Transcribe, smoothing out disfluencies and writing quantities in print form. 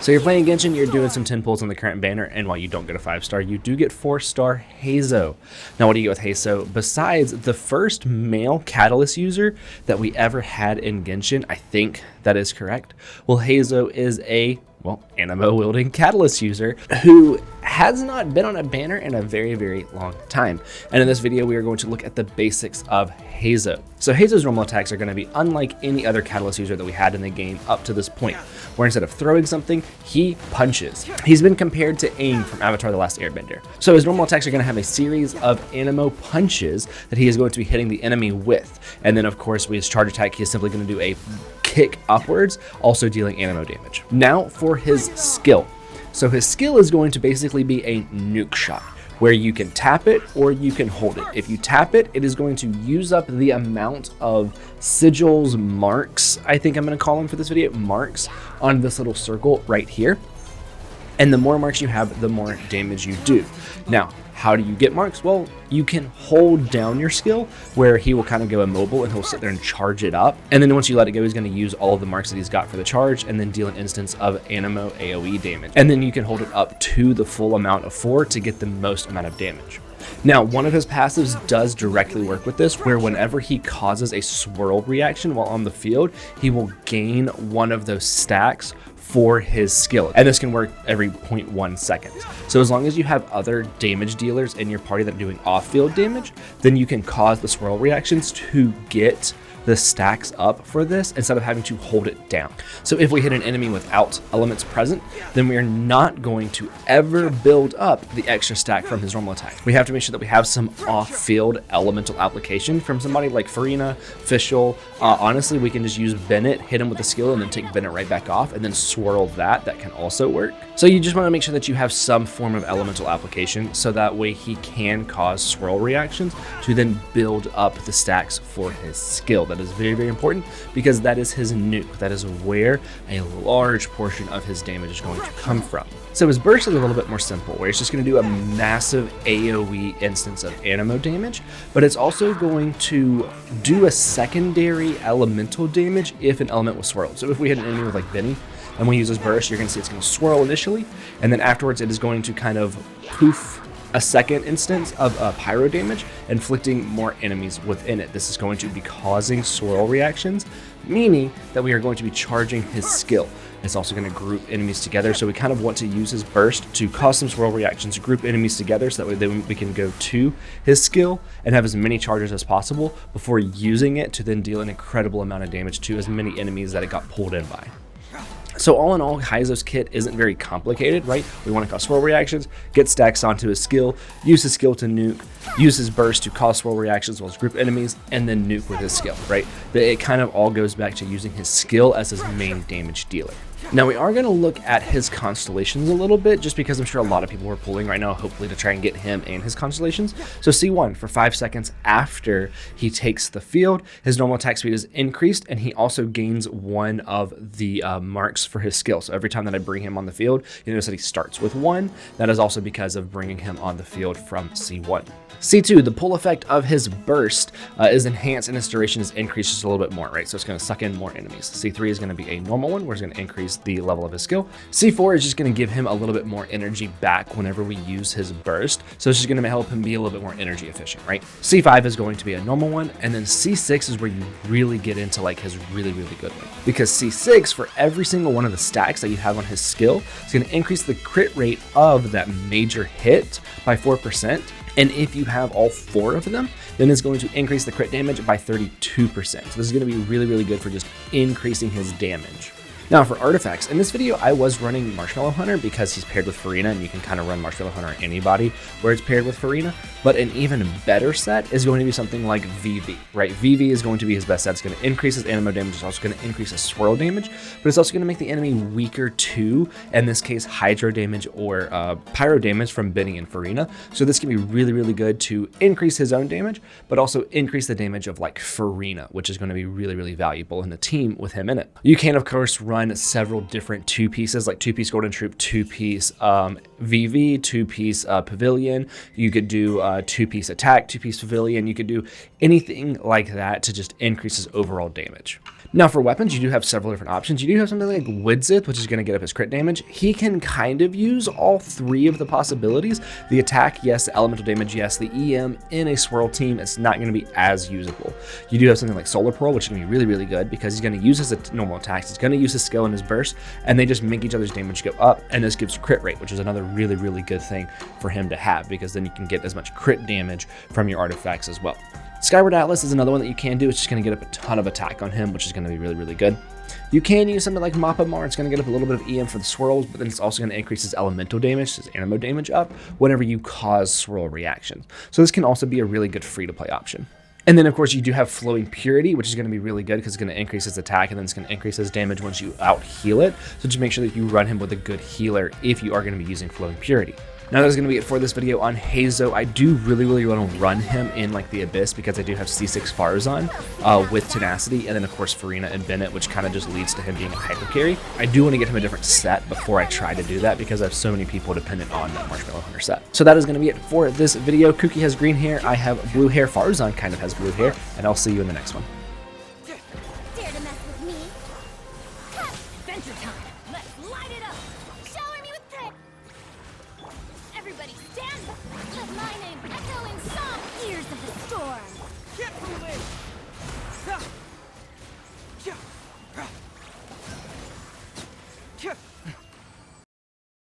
So you're playing Genshin, you're doing some 10 pulls on the current banner, and while you don't get a 5-star, you do get 4-star Heizou. Now what do you get with Heizou? Besides the first male Catalyst user that we ever had in Genshin, I think that is correct. Well, Heizou is a anemo-wielding Catalyst user who has not been on a banner in a very, very long time. And in this video, we are going to look at the basics of Heizou. So Heizou's normal attacks are going to be unlike any other Catalyst user that we had in the game up to this point, where instead of throwing something, he punches. He's been compared to Aang from Avatar: The Last Airbender. So his normal attacks are going to have a series of anemo punches that he is going to be hitting the enemy with. And then of course, with his charge attack, he is simply going to do a kick upwards, also dealing anemo damage. Now for his skill. So his skill is going to basically be a nuke shot, where you can tap it or you can hold it. If you tap it, it is going to use up the amount of sigils, marks, I think I'm going to call them for this video, marks on this little circle right here. And the more marks you have, the more damage you do. Now, how do you get marks? Well, you can hold down your skill where he will kind of go immobile and he'll sit there and charge it up. And then once you let it go, he's going to use all of the marks that he's got for the charge and then deal an instance of anemo AoE damage. And then you can hold it up to the full amount of 4 to get the most amount of damage. Now, one of his passives does directly work with this, where whenever he causes a swirl reaction while on the field, he will gain one of those stacks for his skill. And this can work every 0.1 seconds. So as long as you have other damage dealers in your party that are doing off-field damage, then you can cause the swirl reactions to get the stacks up for this instead of having to hold it down. So if we hit an enemy without elements present, then we are not going to ever build up the extra stack from his normal attack. We have to make sure that we have some off-field elemental application from somebody like Farina, Fischl. Honestly, we can just use Bennett, hit him with a skill, and then take Bennett right back off, and then swirl that. That can also work. So you just want to make sure that you have some form of elemental application, so that way he can cause swirl reactions to then build up the stacks for his skill. That is very, very important because that is his nuke. That is where a large portion of his damage is going to come from. So his burst is a little bit more simple, where it's just going to do a massive AoE instance of anemo damage, but it's also going to do a secondary elemental damage if an element was swirled. So if we had an enemy with like Benny, and when he uses burst, you're going to see it's going to swirl initially, and then afterwards it is going to kind of poof a second instance of pyro damage, inflicting more enemies within it. This is going to be causing swirl reactions, meaning that we are going to be charging his skill. It's also going to group enemies together, so we kind of want to use his burst to cause some swirl reactions, group enemies together, so that way then we can go to his skill and have as many charges as possible before using it to then deal an incredible amount of damage to as many enemies that it got pulled in by. So all in all, Heizou's kit isn't very complicated, right? We want to cause swirl reactions, get stacks onto his skill, use his skill to nuke, use his burst to cause swirl reactions as well as group enemies, and then nuke with his skill, right? It kind of all goes back to using his skill as his main damage dealer. Now we are going to look at his constellations a little bit, just because I'm sure a lot of people are pulling right now, hopefully to try and get him and his constellations. So C1, for 5 seconds after he takes the field, his normal attack speed is increased, and he also gains one of the marks for his skill. So every time that I bring him on the field, you notice that he starts with 1. That is also because of bringing him on the field from C1. C2, the pull effect of his burst is enhanced and its duration is increased just a little bit more, right? So it's going to suck in more enemies. C3 is going to be a normal one, where it's going to increase the level of his skill. C4 is just going to give him a little bit more energy back whenever we use his burst. So it's just going to help him be a little bit more energy efficient, right? C5 is going to be a normal one. And then C6 is where you really get into like his really, really good one. Because C6, for every single one of the stacks that you have on his skill, is going to increase the crit rate of that major hit by 4%. And if you have all 4 of them, then it's going to increase the crit damage by 32%. So this is going to be really, really good for just increasing his damage. Now for artifacts, in this video I was running Marshmallow Hunter because he's paired with Farina, and you can kind of run Marshmallow Hunter on anybody where it's paired with Farina, but an even better set is going to be something like VV, right? VV is going to be his best set. It's going to increase his anemo damage, it's also going to increase his swirl damage, but it's also going to make the enemy weaker too, in this case hydro damage or pyro damage from Benny and Farina. So this can be really, really good to increase his own damage, but also increase the damage of like Farina, which is going to be really, really valuable in the team with him in it. You can of course run run several different two-pieces, like two-piece Golden Troop, two-piece VV, two-piece Pavilion. You could do two-piece attack, two-piece Pavilion. You could do anything like that to just increase his overall damage. Now for weapons, you do have several different options. You do have something like Widzith, which is going to get up his crit damage. He can kind of use all three of the possibilities. The attack, yes. The elemental damage, yes. The EM in a swirl team, it's not going to be as usable. You do have something like Solar Pearl, which is going to be really, really good because he's going to use his normal attacks. He's going to use his skill and his burst, and they just make each other's damage go up, and this gives crit rate, which is another really, really good thing for him to have because then you can get as much crit damage from your artifacts as well. Skyward Atlas is another one that you can do. It's just going to get up a ton of attack on him, which is going to be really, really good. You can use something like Mappa Mar. It's going to get up a little bit of EM for the swirls, but then it's also going to increase his elemental damage, his animo damage up whenever you cause swirl reactions. So this can also be a really good free-to-play option. And then, of course, you do have Flowing Purity, which is going to be really good because it's going to increase his attack and then it's going to increase his damage once you out-heal it. So just make sure that you run him with a good healer if you are going to be using Flowing Purity. Now that's going to be it for this video on Heizou. I do really, really want to run him in like the Abyss because I do have C6 Farazan with Tenacity, and then of course Farina and Bennett, which kind of just leads to him being a hyper carry. I do want to get him a different set before I try to do that because I have so many people dependent on that Marshmallow Hunter set. So that is going to be it for this video. Kuki has green hair, I have blue hair, Farazan kind of has blue hair, and I'll see you in the next one. Dare to mess with me? Adventure time! Let's light it up! Shower me with praise! Everybody stand! Let my name echo in song! Ears of the storm!